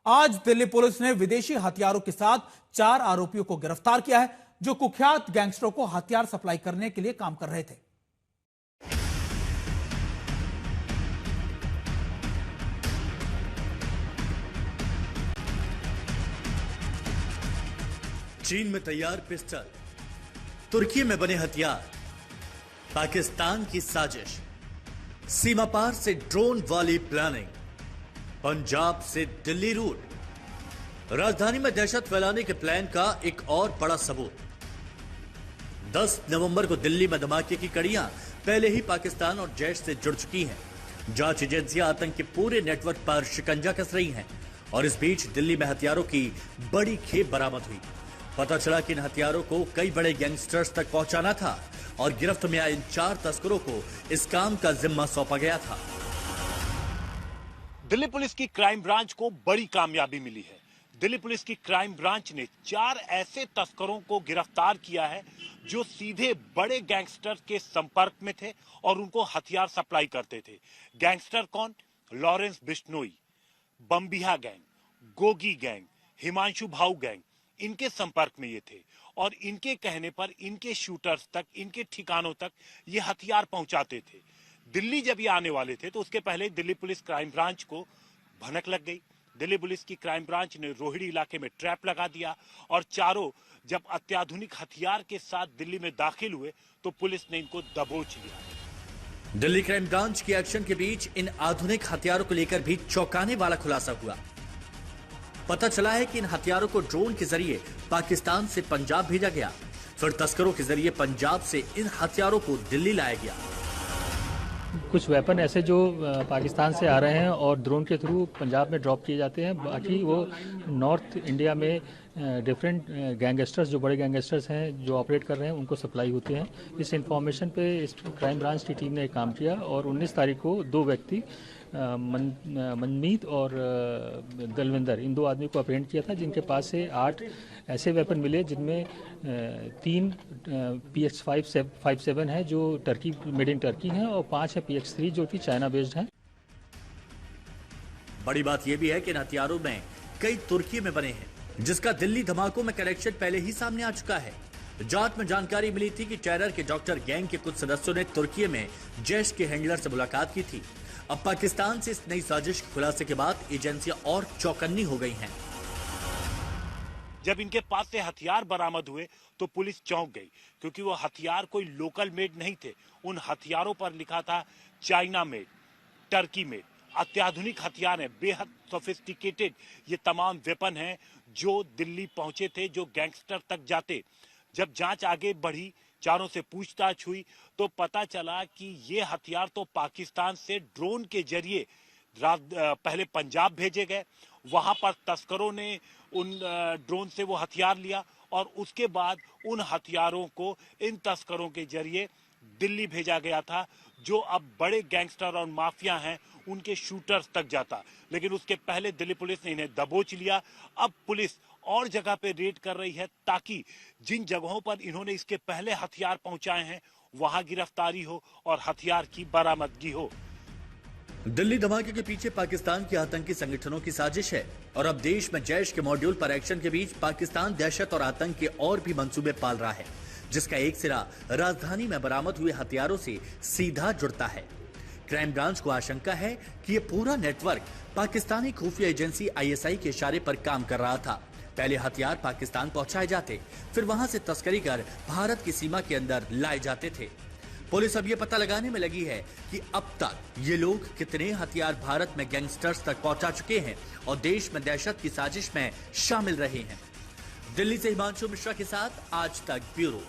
आज दिल्ली पुलिस ने विदेशी हथियारों के साथ 4 आरोपियों को गिरफ्तार किया है, जो कुख्यात गैंगस्टरों को हथियार सप्लाई करने के लिए काम कर रहे थे। चीन में तैयार पिस्टल, तुर्की में बने हथियार, पाकिस्तान की साजिश, सीमा पार से ड्रोन वाली प्लानिंग, पंजाब से दिल्ली रूट, राजधानी में दहशत फैलाने के प्लान का एक और बड़ा सबूत। 10 नवंबर को दिल्ली में धमाके की कड़ियां पहले ही पाकिस्तान और जैश से जुड़ चुकी हैं। जांच एजेंसियां आतंक के पूरे नेटवर्क पर शिकंजा कस रही हैं और इस बीच दिल्ली में हथियारों की बड़ी खेप बरामद हुई। पता चला कि इन हथियारों को कई बड़े गैंगस्टर्स तक पहुंचाना था और गिरफ्त में आए इन 4 तस्करों को इस काम का जिम्मा सौंपा गया था। दिल्ली पुलिस की क्राइम ब्रांच को बड़ी कामयाबी मिली है। दिल्ली पुलिस की क्राइम ब्रांच ने 4 ऐसे तस्करों को गिरफ्तार किया है जो सीधे बड़े गैंगस्टर के संपर्क में थे और उनको हथियार सप्लाई करते थे। गैंगस्टर कौन? Lawrence Bishnoi, Bambiha gang, Gogi gang, Himanshu भाऊ गैंग, इनके संपर्क में ये थे और इनके कहने पर इनके शूटर्स तक, इनके ठिकानों तक ये हथियार पहुंचाते थे। दिल्ली जब ये आने वाले थे तो उसके पहले दिल्ली पुलिस क्राइम ब्रांच को भनक लग गई। दिल्ली पुलिस की क्राइम ब्रांच ने रोहिणी इलाके में ट्रैप लगा दिया और चारों जब अत्याधुनिक हथियार के साथ दिल्ली में दाखिल हुए तो पुलिस ने इनको दबोच लिया। दिल्ली क्राइम ब्रांच के एक्शन के बीच इन आधुनिक हथियारों को लेकर भी चौंकाने वाला खुलासा हुआ। पता चला है कि इन हथियारों को ड्रोन के जरिए पाकिस्तान से पंजाब भेजा गया, फिर तस्करों के जरिए पंजाब से इन हथियारों को दिल्ली लाया गया। कुछ वेपन ऐसे जो पाकिस्तान से आ रहे हैं और ड्रोन के थ्रू पंजाब में ड्रॉप किए जाते हैं, बाकी वो नॉर्थ इंडिया में डिफरेंट गैंगस्टर्स, जो बड़े गैंगस्टर्स हैं जो ऑपरेट कर रहे हैं, उनको सप्लाई होते हैं। इस इंफॉर्मेशन पे इस क्राइम ब्रांच की टीम ने एक काम किया और 19 तारीख को 2 व्यक्ति मनमीत और दलविंदर, इन 2 आदमी को अप्रेंड किया था, जिनके पास से 8 ऐसे वेपन मिले जिनमें 3 PX-57 है जो टर्की, मेड इन टर्की हैं, और 5 है PX-3 जो कि चाइना बेस्ड हैं। बड़ी बात यह भी है कि इन हथियारों में कई तुर्की में बने हैं, जिसका दिल्ली धमाकों में कनेक्शन पहले ही सामने आ चुका है। जांच में जानकारी मिली थी कि टेरर के डॉक्टर गैंग के कुछ सदस्यों ने तुर्की में जैश के हैंडलर से मुलाकात की थी। अब पाकिस्तान से इस नई साजिश के खुलासे के बाद एजेंसियां और चौकन्नी हो गई हैं। जब इनके पास से हथियार बरामद हुए तो पुलिस चौंक गई, क्योंकि वो हथियार कोई लोकल मेड नहीं थे। उन हथियारों पर लिखा था चाइना मेड, टर्की मेड। अत्याधुनिक हथियार हैं, बेहद सोफिस्टिकेटेड ये तमाम वेपन हैं जो दिल्ली पहुंचे थे, जो गैंगस्टर तक जाते। जब जांच आगे बढ़ी, चारों से पूछताछ हुई तो पता चला कि ये हथियार तो पाकिस्तान से ड्रोन के जरिए पहले पंजाब भेजे गए, वहां पर तस्करों ने उन ड्रोन से वो हथियार लिया और उसके बाद उन हथियारों को इन तस्करों के जरिए दिल्ली भेजा गया था, जो अब बड़े गैंगस्टर और माफिया हैं उनके शूटर्स तक जाता। लेकिन उसके पहले दिल्ली पुलिस ने इन्हें दबोच लिया। अब पुलिस और जगह पे रेड कर रही है ताकि जिन जगहों पर इन्होंने इसके पहले हथियार पहुंचाए हैं वहां गिरफ्तारी हो और हथियार की बरामदगी हो। दिल्ली धमाके के पीछे पाकिस्तान के आतंकी संगठनों की साजिश है और अब देश में जैश के मॉड्यूल पर एक्शन के बीच पाकिस्तान दहशत और आतंक के और भी मंसूबे पाल रहा है, जिसका एक सिरा राजधानी में बरामद हुए हथियारों से सीधा जुड़ता है। क्राइम ब्रांच को आशंका है कि यह पूरा नेटवर्क पाकिस्तानी खुफिया एजेंसी ISI के इशारे पर काम कर रहा था। पहले हथियार पाकिस्तान पहुंचाए जाते, फिर वहां से तस्करी कर भारत की सीमा के अंदर लाए जाते थे। पुलिस अब ये पता लगाने में लगी है कि अब तक ये लोग कितने हथियार भारत में गैंगस्टर्स तक पहुंचा चुके हैं और देश में दहशत की साजिश में शामिल रहे हैं। दिल्ली से हिमांशु मिश्रा के साथ आज तक ब्यूरो।